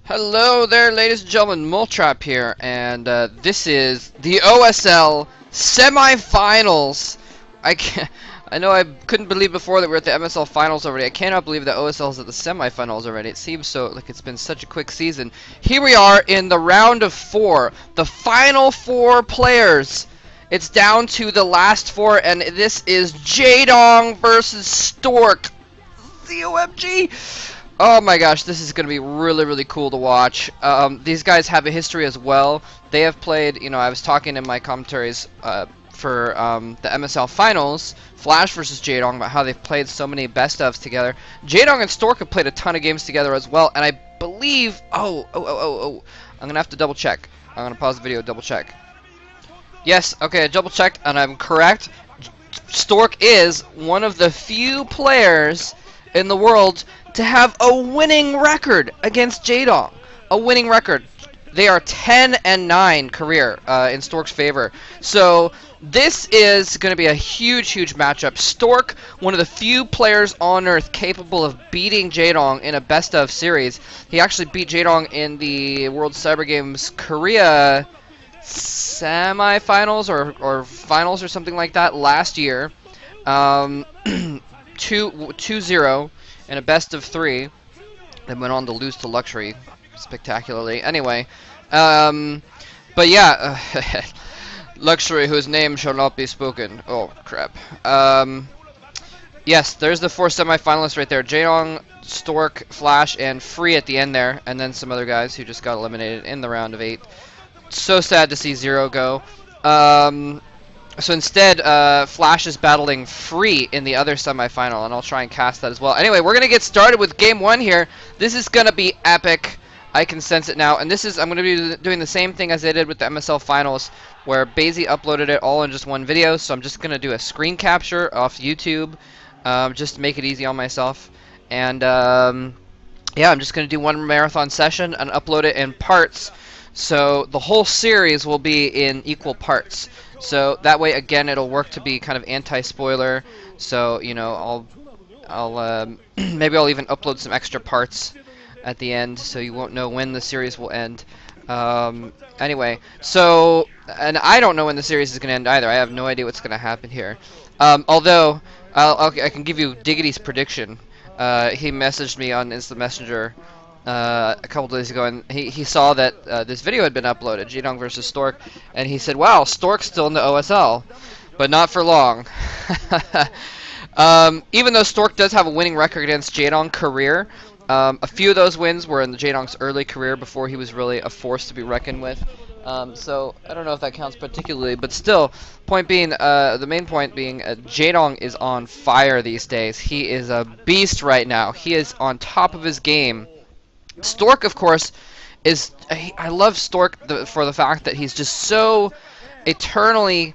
Hello there, ladies and gentlemen, Moltrap here, and this is the OSL Semifinals. I know I couldn't believe before that we're at the MSL Finals already. I cannot believe that OSL is at the Semifinals already. It seems so like it's been such a quick season. Here we are in the round of 4, the final 4 players. It's down to the last 4, and this is Jaedong versus Stork. COMG! Oh my gosh, this is going to be really cool to watch. These guys have a history as well. They have played, I was talking in my commentaries for the MSL Finals, Flash versus Jaedong, about how they've played so many best ofs together. Jaedong and Stork have played a ton of games together as well, and I believe, I'm going to have to double check. I'm going to pause the video, double check. Yes, okay, I double checked, and I'm correct. Stork is one of the few players in the world to have a winning record against Jaedong. A winning record. They are 10-9 career in Stork's favor. So this is going to be a huge matchup. Stork, one of the few players on Earth capable of beating Jaedong in a best of series. He actually beat Jaedong in the World Cyber Games Korea semi-finals or finals or something like that last year. 2-0 in a best of 3. They went on to lose to Luxury spectacularly. Anyway, but yeah, Luxury, whose name shall not be spoken. Oh crap. Yes, there's the 4 semifinalists right there. Jaedong, Stork, Flash, and Free at the end there, and then some other guys who just got eliminated in the round of 8. So sad to see Zero go. So instead, Flash is battling Free in the other semifinal, and I'll try and cast that as well. Anyway, we're gonna get started with game 1 here. This is gonna be epic. I can sense it now, and I'm gonna be doing the same thing as I did with the MSL Finals, where Basie uploaded it all in just one video. So I'm just gonna do a screen capture off YouTube, just to make it easy on myself. And yeah, I'm just gonna do one marathon session and upload it in parts. So the whole series will be in equal parts. So that way, again, it'll work to be kind of anti-spoiler. So I'll maybe I'll even upload some extra parts at the end, so you won't know when the series will end. Anyway, so and I don't know when the series is gonna end either. I have no idea what's gonna happen here. Although I can give you Diggity's prediction. He messaged me on Instant Messenger a couple days ago, and he saw that this video had been uploaded, Jaedong versus Stork, and he said, wow, Stork's still in the OSL, but not for long. Even though Stork does have a winning record against Jaedong career, a few of those wins were in the Jaedong's early career before he was really a force to be reckoned with. So I don't know if that counts particularly, but still, point being, the main point being, Jaedong is on fire these days. He is a beast right now. He is on top of his game. Stork, of course, is... I love Stork for the fact that he's just so eternally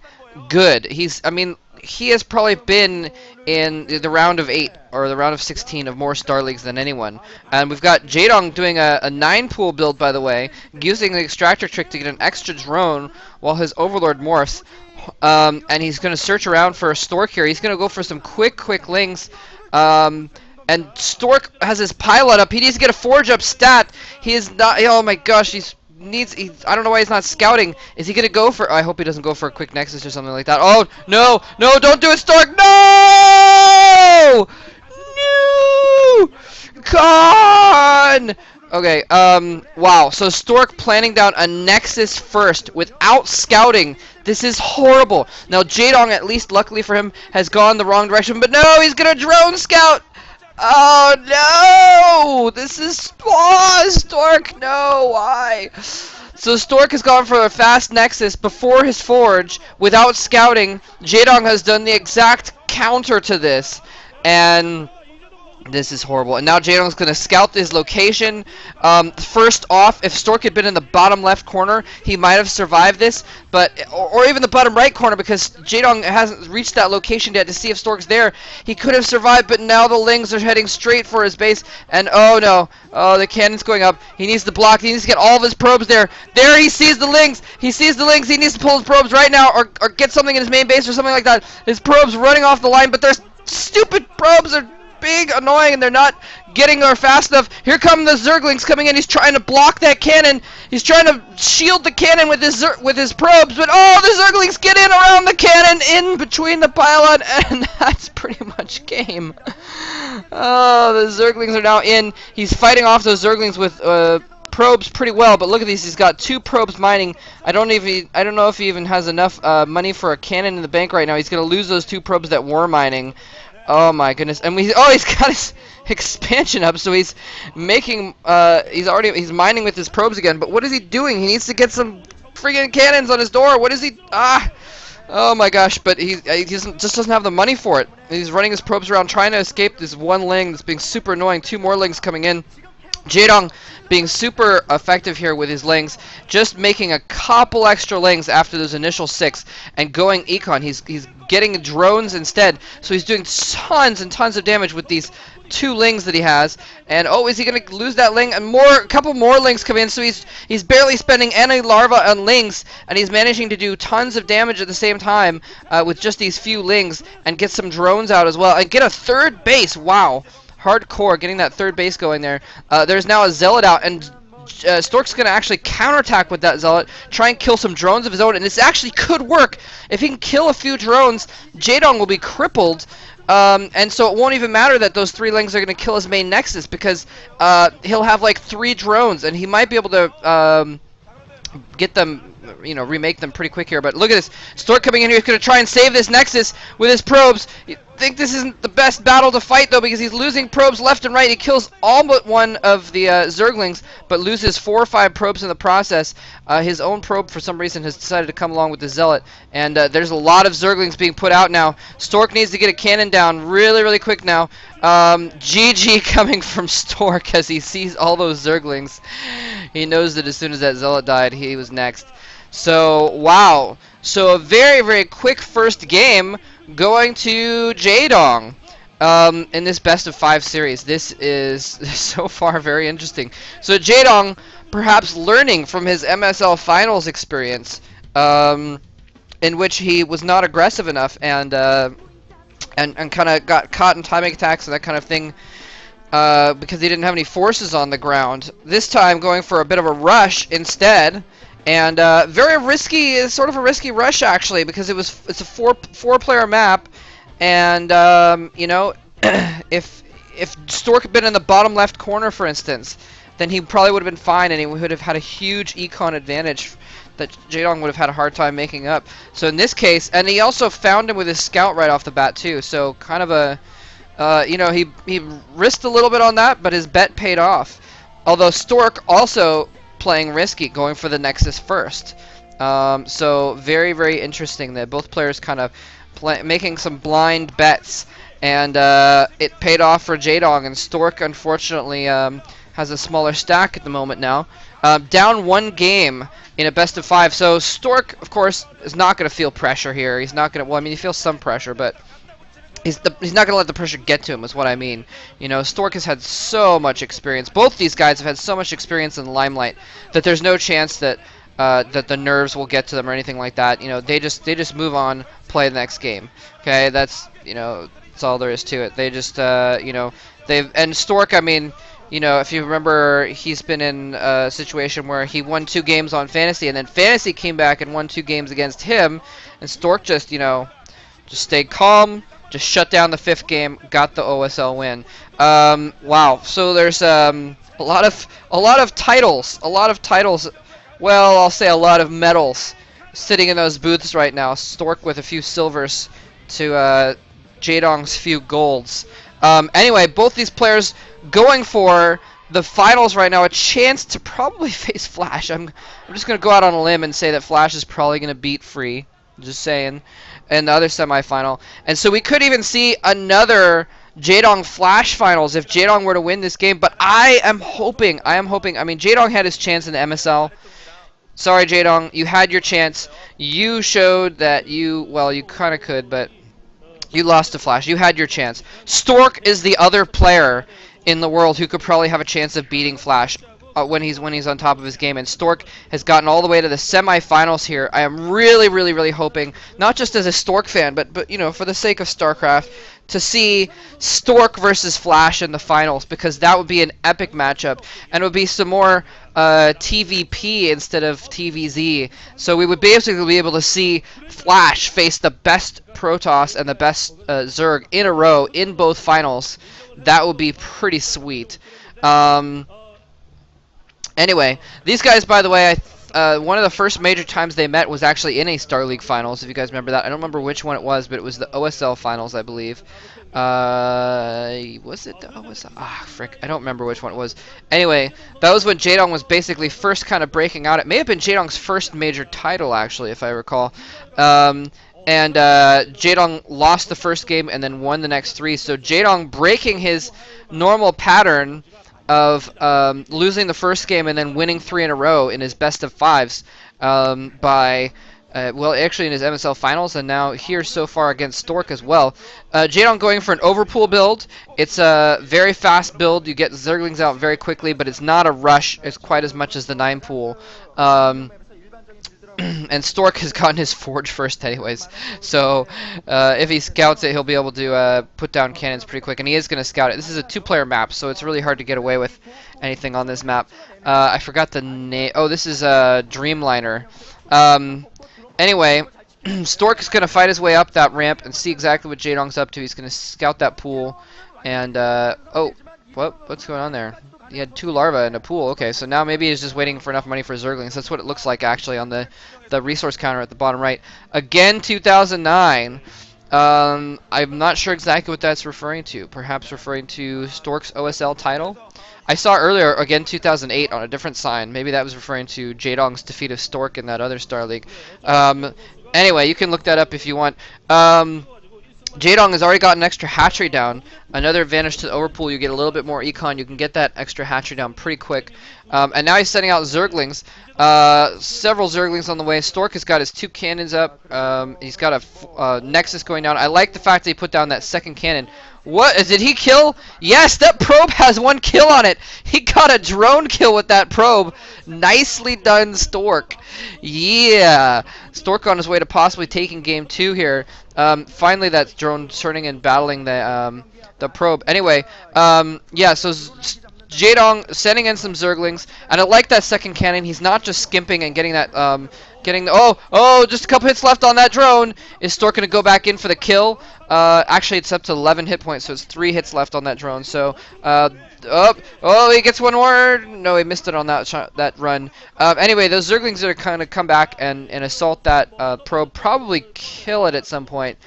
good. I mean, he has probably been in the round of 8 or the round of 16 of more Star Leagues than anyone. And we've got Jaedong doing a 9-pool build, by the way, using the extractor trick to get an extra drone while his Overlord morphs. And he's going to search around for a Stork here. He's going to go for some quick links. And Stork has his pilot up. He needs to get a forge up stat. He is not. Oh my gosh, I don't know why he's not scouting. Is he gonna go for? I hope he doesn't go for a quick nexus or something like that. Oh no, don't do it, Stork. No, con. Okay. Wow. So Stork planning down a nexus first without scouting. This is horrible. Now Jaedong, at least luckily for him, has gone the wrong direction. But no, he's gonna drone scout. Oh no! This is Stork. No, why? So Stork has gone for a fast nexus before his forge without scouting. Jaedong has done the exact counter to this, and this is horrible. And now Jaedong's going to scout his location. First off, if Stork had been in the bottom left corner, he might have survived this, or even the bottom right corner, because Jaedong hasn't reached that location yet to see if Stork's there. He could have survived, but now the Lings are heading straight for his base, and oh no, oh, the cannon's going up. He needs to block. He needs to get all of his probes there. There, he sees the Lings. He sees the Lings. He needs to pull his probes right now, or get something in his main base or something like that. His probes running off the line, but their stupid probes are being annoying, and they're not getting there fast enough. Here come the Zerglings coming in. He's trying to block that cannon. He's trying to shield the cannon with his probes, but oh, the Zerglings get in around the cannon, in between the pylon, and that's pretty much game. Oh, the Zerglings are now in. He's fighting off those Zerglings with probes pretty well, but look at these. He's got 2 probes mining. I don't know if he even has enough money for a cannon in the bank right now. He's gonna lose those 2 probes that were mining. Oh my goodness! And he's got his expansion up, so he's making he's mining with his probes again. But what is he doing? He needs to get some friggin' cannons on his door. What is he? Oh my gosh! But he just doesn't have the money for it. He's running his probes around trying to escape this one ling that's being super annoying. 2 more lings coming in. Jaedong being super effective here with his lings, just making a couple extra lings after those initial 6 and going econ. He's getting drones instead, so he's doing tons and tons of damage with these 2 lings that he has. And oh, is he gonna lose that ling? And a couple more lings come in, so he's barely spending any larva on lings, and he's managing to do tons of damage at the same time with just these few lings, and get some drones out as well, and get a 3rd base. Wow. Hardcore, getting that 3rd base going there. There's now a Zealot out, and Stork's going to actually counterattack with that Zealot, try and kill some drones of his own, and this actually could work. If he can kill a few drones, Jaedong will be crippled, and so it won't even matter that those 3 lings are going to kill his main Nexus, because he'll have like 3 drones, and he might be able to get them, you know, remake them pretty quick here. But look at this. Stork coming in here. He's going to try and save this Nexus with his probes. I think this isn't the best battle to fight, though, because he's losing probes left and right. He kills all but one of the Zerglings, but loses 4 or 5 probes in the process. His own probe, for some reason, has decided to come along with the Zealot. And there's a lot of Zerglings being put out now. Stork needs to get a cannon down really, really quick now. GG coming from Stork as he sees all those Zerglings. He knows that as soon as that Zealot died, he was next. So, wow. So, a very, very quick first game going to Jaedong in this best of 5 series. This is so far very interesting. So, Jaedong perhaps learning from his MSL Finals experience, in which he was not aggressive enough and kind of got caught in timing attacks and that kind of thing, because he didn't have any forces on the ground. This time going for a bit of a rush instead. And very risky, sort of a risky rush actually, because it's a four-player map, and you know, if Stork had been in the bottom left corner, for instance, then he probably would have been fine, and he would have had a huge econ advantage that Jaedong would have had a hard time making up. So in this case, and he also found him with his scout right off the bat too. So kind of a, you know, he risked a little bit on that, but his bet paid off. Although Stork also playing risky, going for the Nexus first. So very, very interesting that both players kind of making some blind bets, and it paid off for Jaedong, and Stork unfortunately has a smaller stack at the moment now. Down 1 game in a best of 5, so Stork, of course, is not going to feel pressure here. He's not going to, well, I mean, he feels some pressure, but he's not going to let the pressure get to him, is what I mean. You know, Stork has had so much experience. Both these guys have had so much experience in the limelight that there's no chance that that the nerves will get to them or anything like that. You know, they just move on, play the next game. Okay, that's, you know, that's all there is to it. They just you know, and Stork, I mean, you know, if you remember, he's been in a situation where he won 2 games on Fantasy, and then Fantasy came back and won 2 games against him, and Stork just, you know, just stayed calm, just shut down the 5th game, got the OSL win. Wow. So there's a lot of titles, well, I'll say a lot of medals sitting in those booths right now. Stork with a few silvers to Jaedong's few golds. Anyway, both these players going for the finals right now, a chance to probably face Flash. I'm just going to go out on a limb and say that Flash is probably going to beat Free. Just saying. In the other semifinal. And so we could even see another Jaedong Flash finals if Jaedong were to win this game. But I am hoping, I mean, Jaedong had his chance in the MSL. Sorry, Jaedong, you had your chance. You showed that you, well, you kind of could, but you lost to Flash. You had your chance. Stork is the other player in the world who could probably have a chance of beating Flash when he's on top of his game, and Stork has gotten all the way to the semifinals here. I am really, really, really hoping, not just as a Stork fan, but you know, for the sake of StarCraft, to see Stork versus Flash in the finals, because that would be an epic matchup, and it would be some more TVP instead of TVZ. So we would basically be able to see Flash face the best Protoss and the best Zerg in a row in both finals. That would be pretty sweet. Anyway, these guys, by the way, one of the first major times they met was actually in a Star League finals, if you guys remember that. I don't remember which one it was, but it was the OSL finals, I believe. Was it the OSL? Ah, frick. I don't remember which one it was. Anyway, that was when Jaedong was basically first kind of breaking out. It may have been Jaedong's first major title, actually, if I recall. And Jaedong lost the first game and then won the next 3. So Jaedong breaking his normal pattern of losing the first game and then winning 3 in a row in his best of 5s by, well, actually in his MSL finals, and now here so far against Stork as well. Jaedong going for an overpool build. It's a very fast build. You get Zerglings out very quickly, but it's not a rush. It's quite as much as the 9 pool. And Stork has gotten his Forge first anyways, so if he scouts it, he'll be able to put down cannons pretty quick, and he is going to scout it. This is a 2-player map, so it's really hard to get away with anything on this map. I forgot the name. Oh, this is Dreamliner. Anyway, Stork is going to fight his way up that ramp and see exactly what Jaedong's up to. He's going to scout that pool, and oh, what's going on there? He had 2 larvae in a pool. Okay, so now maybe he's just waiting for enough money for Zerglings. That's what it looks like actually on the resource counter at the bottom right. Again, 2009. I'm not sure exactly what that's referring to. Perhaps referring to Stork's OSL title. I saw earlier, again, 2008 on a different sign. Maybe that was referring to Jaedong's defeat of Stork in that other Star League. Anyway, you can look that up if you want. Jaedong has already got an extra hatchery down. Another advantage to the overpool, you get a little bit more econ. You can get that extra hatchery down pretty quick. And now he's sending out Zerglings. Several Zerglings on the way. Stork has got his 2 cannons up. He's got a Nexus going down. I like the fact that he put down that second cannon. What? Did he kill? Yes, that probe has 1 kill on it. He got a drone kill with that probe. Nicely done, Stork. Yeah. Stork on his way to possibly taking game 2 here. Finally, that drone turning and battling the probe. Anyway, yeah, so Jaedong sending in some Zerglings, and I like that second cannon. He's not just skimping and getting that, just a couple hits left on that drone. Is Stork going to go back in for the kill? Actually, it's up to 11 hit points, so it's 3 hits left on that drone. So, he gets 1 more. No, he missed it on that run. Anyway, those Zerglings are kind of come back and assault that probe, probably kill it at some point.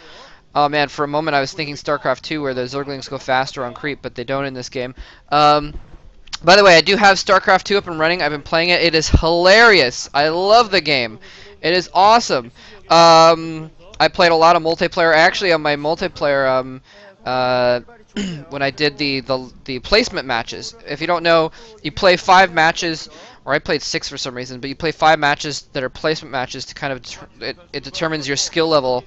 Oh man, for a moment I was thinking StarCraft 2 where the Zerglings go faster on creep, but they don't in this game. By the way, I do have StarCraft 2 up and running. I've been playing it. It is hilarious. I love the game. It is awesome. I played a lot of multiplayer. Actually, on my multiplayer, when I did the placement matches. If you don't know, you play 5 matches, or I played 6 for some reason, but you play 5 matches that are placement matches to kind of it determines your skill level